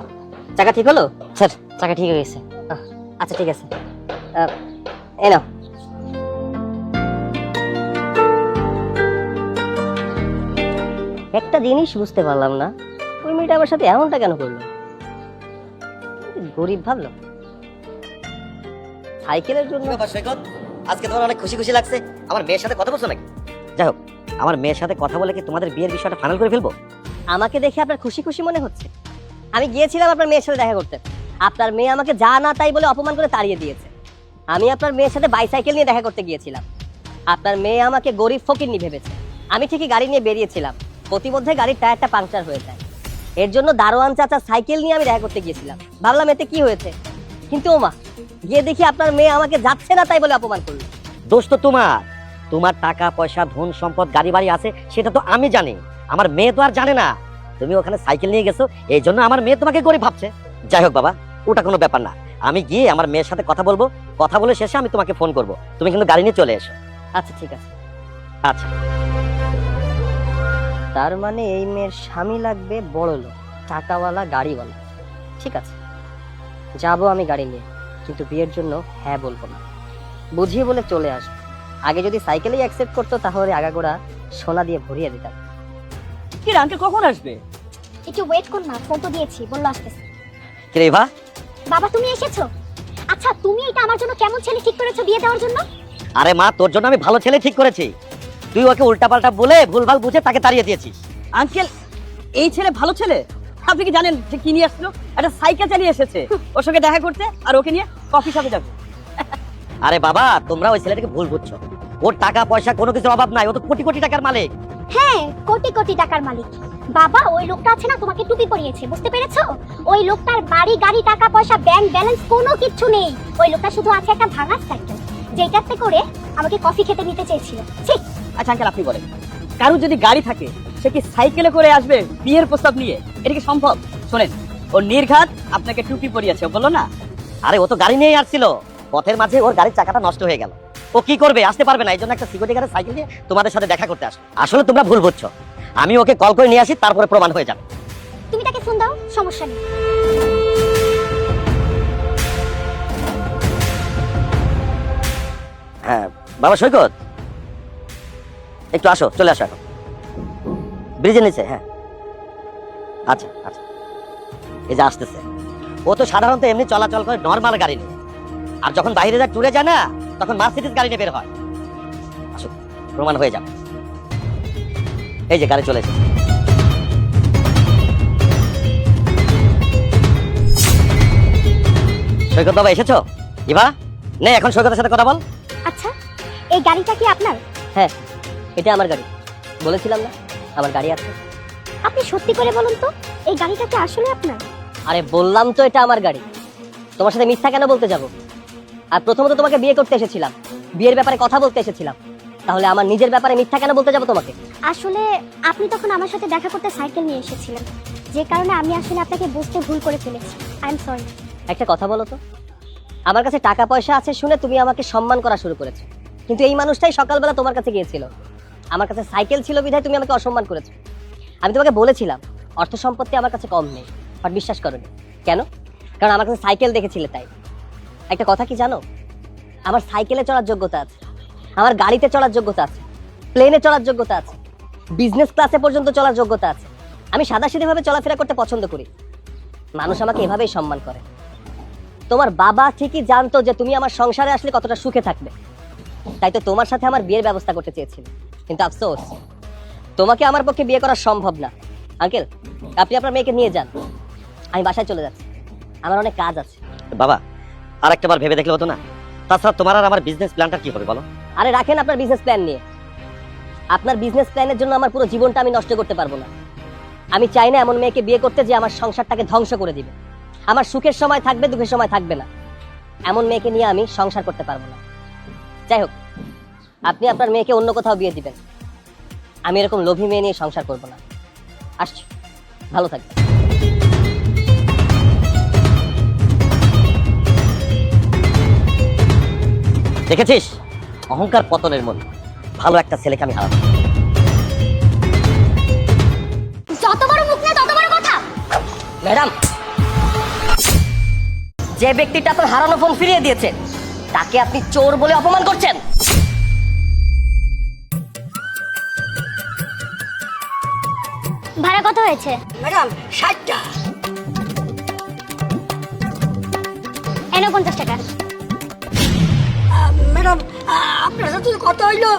চাকা ঠিক হলো? স্যার চাকা ঠিক হয়ে গেছে। আচ্ছা ঠিক আছে, এই নাও। একটা জিনিস বুঝতে পারলাম না, ওই মেয়েটা আমার সাথে এমনটা কেন করলো? গরিব ভাবলো সাইকেলের জন্য। আজকে তোমার অনেক খুশি খুশি লাগছে। আমার মেয়ের সাথে কথা বলছো নাকি? যাই হোক, আমার মেয়ের সাথে কথা বলে কি তোমাদের বিয়ের বিষয়টা ফাইনাল করে ফেলবো? আমাকে দেখে আপনার খুশি খুশি মনে হচ্ছে? আমি গিয়েছিলাম আপনার মেয়ের সাথে দেখা করতে, আপনার মেয়ে আমাকে যা না তাই বলে অপমান করে তাড়িয়ে দিয়েছে। আমি আপনার মেয়ের সাথে বাইসাইকেল নিয়ে দেখা করতে গিয়েছিলাম, আপনার মেয়ে আমাকে গরিব ফকিরনি ভেবেছে। আমি ঠিকই গাড়ি নিয়ে বেরিয়েছিলাম, প্রতিমধ্যে গাড়ির টায়ারটা পাংচার হয়ে যায়। এর জন্য দারোয়ান চাচা সাইকেল নিয়ে আমি দেখা করতে গিয়েছিলাম, ভাবলাম এতে কি হয়েছে, কিন্তু ওমা গিয়ে দেখি আপনার মেয়ে আমাকে যাচ্ছে না তাই বলে অপমান করলো। দোষ তো তোমার। তোমার টাকা পয়সা ধন সম্পদ গাড়ি বাড়ি আছে সেটা তো আমি জানি, আমার মেয়ে তো আর জানে না। তুমি ওখানে সাইকেল নিয়ে গেছো, এই জন্য আমার মেয়ে তোমাকে গরিব ভাবছে। যাই হোক বাবা, ওটা কোনো ব্যাপার না। আমি গিয়ে আমার মেয়ের সাথে কথা বলবো, কথা বলে শেষে আমি তোমাকে ফোন করব। তুমি কিন্তু গাড়ি নিয়ে চলে এসো। আচ্ছা ঠিক আছে। আচ্ছা, তার মানে এই মেয়ের স্বামী লাগবে বড় লোক, টাকাওয়ালা, গাড়িওয়ালা। ঠিক আছে, যাবো আমি গাড়ি নিয়ে, কিন্তু বিয়ের জন্য হ্যাঁ বলবো না, বুঝিয়ে বলে চলে আসবো। আগে যদি সাইকেলেই অ্যাকসেপ্ট করতো তাহলে আগাগোড়া সোনা দিয়ে ভরিয়ে দিতাম। কি রে, আঙ্কেল কখন আসবে? একটু ওয়েট কর না, ফোন তো দিয়েছি, বললো আসতেছে। কি রে ইভা? বাবা তুমি এসেছো? আচ্ছা, তুমি এটা আমার জন্য কেমন ছেলে ঠিক করেছো বিয়ে দেওয়ার জন্য? আরে মা, তোর জন্য আমি ভালো ছেলে ঠিক করেছি। তুই ওকে উল্টাপাল্টা বলে ভুলভাল বুঝে তাকে তাড়িয়ে দিয়েছিস। আঙ্কেল, এই ছেলে ভালো ছেলে। আপনি কি জানেন যে কি নিয়ে আসলো? একটা সাইকেল চালিয়ে এসেছে ওর সঙ্গে দেখা করতে, আর ওকে নিয়ে কফি শপে যাবে। আরে বাবা, তোমরা ওই ছেলেটাকে ভুল বুঝছো। ওর টাকা পয়সা কোনো কিছুর অভাব নাই, ও তো কোটি কোটি টাকার মালিক। হ্যাঁ, কোটি কোটি টাকার মালিক। বাবা, ওই লোকটা আছে না তোমাকে টুপি পরিয়েছে, বুঝতে পেরেছো? ওই লোকটার বাড়ি গাড়ি টাকা পয়সা ব্যাংক ব্যালেন্স কোনো কিছু নেই। ওই লোকটা শুধু আছে একটা ভাঙা সাইকেল, যেটাতে করে আমাকে কফি খেতে নিতে চেয়েছিল। ঠিক। আচ্ছা আঙ্কেল, আপনি বলেন কারো যদি গাড়ি থাকে সে কি সাইকেলে করে আসবে বিয়ের প্রস্তাব নিয়ে? এটা কি সম্ভব? শোনেন, ও নির্ঘাত আপনাকে টুপি পরিয়েছে, ও বললো না? আরে ও তো গাড়ি নিয়েই আসছিল, পথের মাঝে ওর গাড়ির চাকাটা নষ্ট হয়ে গেল। ও কি করবে, আসতে পারবে না, এই জন্য একটা সিকিউরিটি গার্ডের সাইকেল নিয়ে তোমাদের সাথে দেখা করতে আসলো। আসলে তোমরা ভুল বুঝছো, আমি ওকে কল করে নিয়ে আসি, তারপরে প্রমাণ হয়ে যাবে। তুমি তাকে ফোন দাও, সমস্যা নেই। হ্যাঁ বাবা সৈকত, একটু আসো, চলে আসো এখন ব্রিজের নিচে। হ্যাঁ আচ্ছা আচ্ছা, এই যে আসতেছে। ও তো সাধারণত এমনি চলাচল করে নর্মাল গাড়ি নিয়ে, আর যখন বাইরে যা ট্যুরে যায় না, তখন মার্সিডিজ গাড়ি নিয়ে বের হয়। আসো, প্রমাণ হয়ে যাবে। এই যে গাড়ি চলে এসেছে। সৈকত বাবা এসেছো? ইভা নে এখন সৈকতের সাথে কথা বল। আচ্ছা, এই গাড়িটা কি আপনার? হ্যাঁ, এটা আমার গাড়ি। বলেছিলাম না আমার গাড়ি আছে। আপনি সত্যি করে বলুন তো, এই গাড়িটা কি আসলে আপনার? আরে বললাম তো এটা আমার গাড়ি। তোমার সাথে মিথ্যা কেন বলতে যাব? আর প্রথমত তোমাকে বিয়ে করতে এসেছিলাম, বিয়ের ব্যাপারে কথা বলতে এসেছিলাম, তাহলে আমার নিজের ব্যাপারে মিথ্যা কেন বলতে যাব তোমাকে? আসলে আপনি তখন আমার সাথে দেখা করতে সাইকেল নিয়ে এসেছিলেন, যে কারণে আমি আসলে আপনাকে বুঝতে ভুল করে ফেলেছি। I am sorry. একটা কথা বলো তো, আমার কাছে টাকা পয়সা আছে শুনে তুমি আমাকে সম্মান করা শুরু করেছো, কিন্তু এই মানুষটাই সকালবেলা তোমার কাছে গিয়েছিল। আমার কাছে সাইকেল ছিল বিধায় তুমি আমাকে অসম্মান করেছো। আমি তোমাকে বলেছিলাম অর্থ সম্পত্তি আমার কাছে কম নেই, বাট বিশ্বাস করোনি। কেন? কারণ আমার কাছে সাইকেল দেখেছিলে তাই। একটা কথা কি জানো, আমার সাইকেলে চলার যোগ্যতা আছে, আমার গাড়িতে চলার যোগ্যতা আছে, প্লেনে চলার যোগ্যতা আছে, বিজনেস ক্লাসে পর্যন্ত চলার যোগ্যতা আছে। আমি সাদাসিধেভাবে চলাফেরা করতে পছন্দ করি, মানুষ আমাকে এভাবেই সম্মান করে। তোমার বাবা ঠিকই জানতো যে তুমি আমার সংসারে আসলে কতটা সুখে থাকবে, তাই তো তোমার সাথে আমার বিয়ের ব্যবস্থা করতে চেয়েছিল। কিন্তু আফসোস, তোমাকে আমার পক্ষে বিয়ে করা সম্ভব না। আঙ্কেল, আপনি আপনার মেয়েকে নিয়ে যান, আমি বাসায় চলে যাচ্ছি, আমার অনেক কাজ আছে। বাবা আর একটা বার ভেবে দেখলে হতো না? তাছাড়া তোমার আর আমার বিজনেস প্ল্যানটা কি হবে বলো? আরে রাখেন আপনার বিজনেস প্ল্যান নিয়ে। আপনার বিজনেস প্ল্যানের জন্য আমার পুরো জীবনটা আমি নষ্ট করতে পারবো না। আমি চাই না এমন মেয়েকে বিয়ে করতে যে আমার সংসারটাকে ধ্বংস করে দিবে। আমার সুখের সময় থাকবে, দুঃখের সময় থাকবে না। এমন মেয়েকে নিয়ে আমি সংসার করতে পারবো না। যাই হোক, আপনি আপনার মেয়েকে অন্য কোথাও বিয়ে দিবেন, আমি এরকম লোভী মেয়ে নিয়ে সংসার করবো না। আসছি, ভালো থাকবেন। দেখেছিস, অহংকার পতনের মূল। ভালো একটা ছেলেকে আমি হারাবো। যত বড় মুখ না তত বড় কথা। ম্যাডাম, যে ব্যক্তিটা আপনার হারানো ফোন ফিরিয়ে দিয়েছে তাকে আপনি চোর বলে অপমান করছেন। ভাড়া কত হয়েছে? ম্যাডাম 60 টাকা। এনো 50 টাকা। ম্যাডাম আপনার সাথে কত হইলো?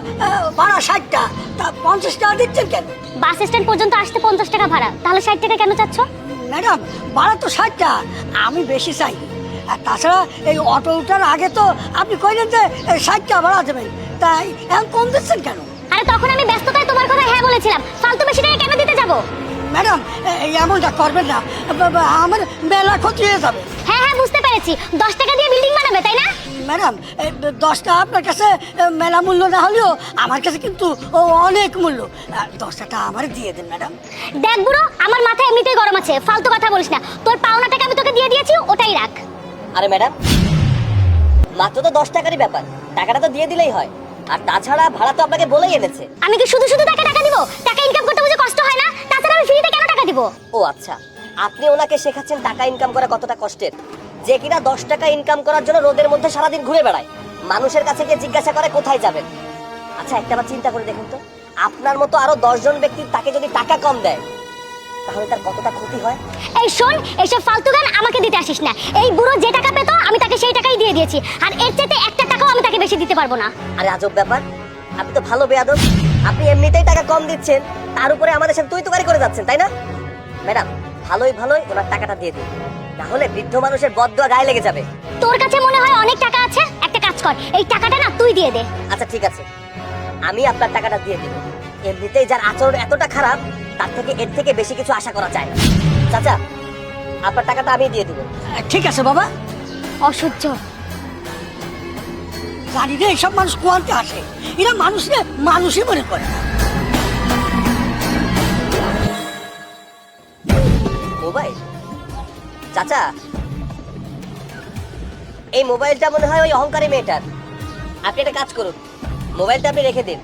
ভাড়া 60 টাকা, তা 50 টাকা দিচ্ছেন কেন? বাস স্ট্যান্ড পর্যন্ত আসতে 50 টাকা ভাড়া, তাহলে 60 টাকা কেন চাচ্ছ? ম্যাডাম ভাড়া তো 60 টাকা, আমি বেশি চাই। আর তাছাড়া এই অটো উঠার আগে তো আপনি কইলেন যে 60 টাকা ভাড়া দেবেন, তাই এখন কম দিচ্ছেন কেন? আরে তখন আমি ব্যস্ততায় তোমার কথা হ্যাঁ বলেছিলাম, ফালতু বেশি টাকা কেন দিতে যাব? ম্যাডাম এমনটা করবেন না, আমার মেলা ক্ষতি হয়ে যাবে। হ্যাঁ হ্যাঁ বুঝতে পেরেছি, 10 টাকা দিয়ে বিল্ডিং বানাবে তাই না? ম্যাডাম 10 টাকা আপনার কাছে মেলা মূল্য না হলেও আমার কাছে কিন্তু অনেক মূল্য। 10 টাকা আমার দিয়ে দেন ম্যাডাম। দেখ বুড়ো, আমার মাথা এমনিতেই গরম আছে, ফালতু কথা বলিস না। তোর পাওনা টাকা আমি তোকে দিয়ে দিয়েছি, ওটাই রাখ। আরে ম্যাডাম, মাত্র তো 10 টাকারই ব্যাপার, টাকাটা তো দিয়ে দিলেই হয়। আর তাছাড়া ভাড়া তো আপনাকে বলেই এনেছে। আমি কি শুধু শুধু টাকা দিব? টাকা ইনকাম করতে বুঝে কষ্ট হয় না? তাছাড়া আমি ফ্রিতে কেন টাকা দিব? ও আচ্ছা, আপনি ওনাকে শেখাচ্ছেন টাকা ইনকাম করা কতটা কষ্টের, যে কিনা 10 টাকা ইনকাম করার জন্য রোদের মধ্যে সারাদিন ঘুরে বেড়ায়, মানুষের কাছে গিয়ে জিজ্ঞাসা করে কোথায় যাবেন। আচ্ছা একটাবার চিন্তা করে দেখুন তো, আপনার মতো আরো 10 জন ব্যক্তি তাকে যদি টাকা কম দেয় তাহলে তার কতটা ক্ষতি হয়। এই শোন, এইসব ফালতু গান আমাকে দিতে আসিস না। এই বুড়ো যে টাকা পেতো আমি তাকে সেই টাকাই দিয়ে দিয়েছি, আর এর চাইতে একটা টাকাও আমি তাকে বেশি দিতে পারবো না। আরে আজব ব্যাপার, আপনি তো ভালো বেয়াদব। আপনি এমনিতেই টাকা কম দিচ্ছেন, তার উপরে আমাদের সাথে তুই তুকারি করে যাচ্ছেন, তাই না? ম্যাডাম ভালোই ওনার টাকাটা দিয়ে দিন, তাহলে বৃদ্ধ মানুষের বদদোয়া গায়ে লেগে যাবে। তোর কাছে মনে হয় অনেক টাকা আছে, একটা কাজ কর, এই টাকাটা না তুই দিয়ে দে। আচ্ছা ঠিক আছে, আমি আপনার টাকাটা দিয়ে দেব। এমনিতেই যার আচরণ এতটা খারাপ, তার থেকে এর থেকে বেশি কিছু আশা করা যায় না। চাচা, আপনার টাকাটা আমি দিয়ে দেব। ঠিক আছে বাবা। অসহ্য। জানি রে, এইসব মানুষ কোয়ান্তে আসে, এরা মানুষকে মানুষই মনে করে না। মোবাইল? চাচা, এই মোবাইলটা মনে হয় ওই অহংকারী মেয়েটার। আপনি একটা কাজ করুন, মোবাইলটা আপনি রেখে দিন।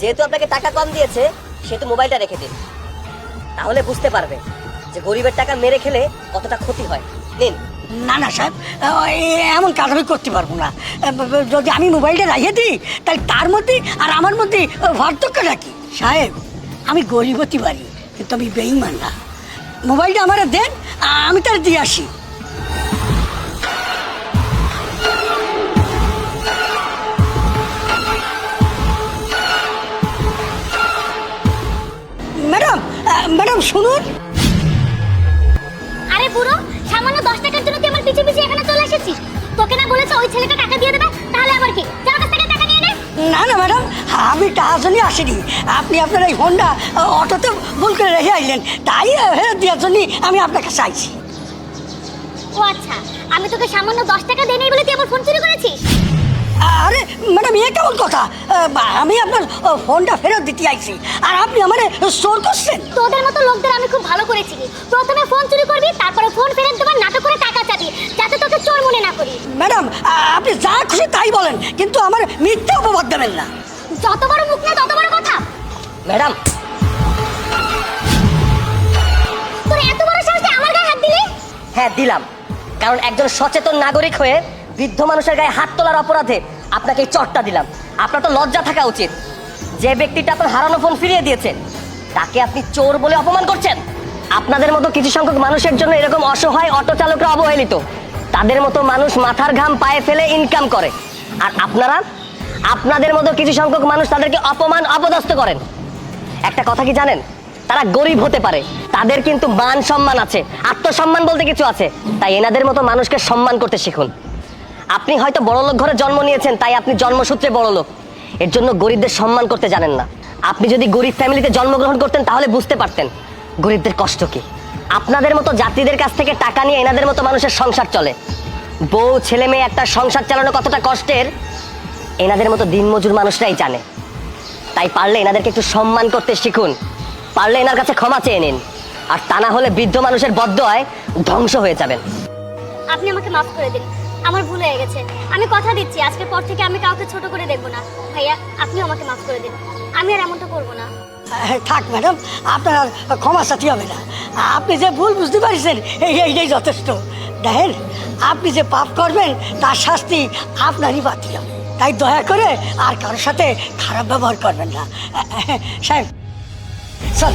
যেহেতু আপনাকে টাকা কম দিয়েছে, সেহেতু মোবাইলটা রেখে দিন। তাহলে বুঝতে পারবে যে গরিবের টাকা মেরে খেলে কতটা ক্ষতি হয়। নিন। না না সাহেব, এমন কাজ আমি করতে পারবো না। যদি আমি মোবাইলটা রাখিয়ে দিই, তাহলে তার মধ্যে আর আমার মধ্যে পার্থক্যটা কি? সাহেব, আমি গরিব হতে পারি, কিন্তু আমি বেঈমান না। মোবাইলটা আমার দেন, আমি তার দিয়ে আসি। ম্যাডাম, ম্যাডাম শুনুন। আরে বুড়ো, সামান্য 10 টাকার জন্য তুই আমার পিছে পিছে এখানে চলে এসেছিস। তোকে না বলেছে ওই ছেলেটা টাকা দিয়ে দেবে? তাহলে আবার কি, যার কাছ থেকে টাকা নিয়ে নে। না না ম্যাডাম, আমি টাকার জন্য আসিনি। আপনি আপনার এই ফোনটা অটোতে ভুল করে রেখে আইলেন, তাই ফেরত দেওয়ার জন্য আমি আপনাকে চাইছি। ও আচ্ছা, আমি তোকে সামান্য 10 টাকা দেই নাই বলে তুই আমার ফোন চুরি করেছিস? আরে ম্যাডাম, এ কেমন কথা? আমি আপনার ফোনটা ফেরত দিতে আইছি, আর আপনি আমার চোর করছেন? তোদের মতো লোকদের আমি খুব ভালো করে চিনি। প্রথমে ফোন চুরি করবি, তারপরে ফোন ফেরত দেবার নাটক করে টাকা চাবি, যাতে তোকে চোর মনে না করি। ম্যাডাম, আপনি যা খুশি তাই বলেন, কিন্তু আমার মিথ্যা অপবাদ দেবেন না। যত বড় মুখ না তত বড় কথা। ম্যাডাম, তোর এত বড় সাহস তুই আমার গায়ে হাত দিলি? হ্যাঁ দিলাম, কারণ একজন সচেতন নাগরিক হয়ে বৃদ্ধ মানুষের গায়ে হাত তোলার অপরাধে আপনাকে এই চটটা দিলাম। আপনার তো লজ্জা থাকা উচিত। যে ব্যক্তিটা আপনার হারানো ফোন ফিরিয়ে দিয়েছে, তাকে আপনি চোর বলে অপমান করছেন। আপনাদের মতো কিছু সংখ্যক মানুষের জন্য এরকম অসহায় অটো চালকরা অবহেলিত। তাদের মতো মানুষ মাথার ঘাম পায়ে ফেলে ইনকাম করে, আর আপনাদের মতো কিছু সংখ্যক মানুষ তাদেরকে অপমান অপদস্থ করেন। একটা কথা কি জানেন, তারা গরিব হতে পারে, তাদের কিন্তু মান সম্মান আছে, আত্মসম্মান বলতে কিছু আছে। তাই এনাদের মতো মানুষকে সম্মান করতে শিখুন। আপনি হয়তো বড়লোক ঘরে জন্ম নিয়েছেন, তাই আপনি জন্মসূত্রে বড়লোক, এর জন্য গরিবদের সম্মান করতে জানেন না। আপনি যদি গরিব ফ্যামিলিতে জন্মগ্রহণ করতেন, তাহলে বুঝতে পারতেন গরিবদের কষ্ট কি। আপনাদের মতো যাত্রীদের কাছ থেকে টাকা নিয়ে এনাদের মতো মানুষের সংসার চলে। বউ ছেলে মেয়ে একটা সংসার চালানো কতটা কষ্টের, এনাদের মতো দিনমজুর মানুষরাই জানে। তাই পারলে এনাদেরকে একটু সম্মান করতে শিখুন, পারলে এনার কাছে ক্ষমা চেয়ে নিন, আর তা না হলে বৃদ্ধ মানুষের বদ্দোয়ায় ধ্বংস হয়ে যাবেন। আপনি আমাকে মাফ করে দিন, আমার ভুল হয়ে গেছে। আমি কথা দিচ্ছি, আজকের পর থেকে আমি কাউকে ছোট করে দেখবো না। ভাইয়া, আপনিও আমাকে মাফ করে দিন, আমি আর এমনটা করবো না। থাক ম্যাডাম, আপনার আর ক্ষমা চাইতে হবে না। আপনি যে ভুল বুঝতে পারছেন, এইটাই যথেষ্ট। দেখেন, আপনি যে পাপ করবেন তার শাস্তি আপনারই পাতে হবে। তাই দয়া করে আর কারোর সাথে খারাপ ব্যবহার করবেন না। সাহেব চল।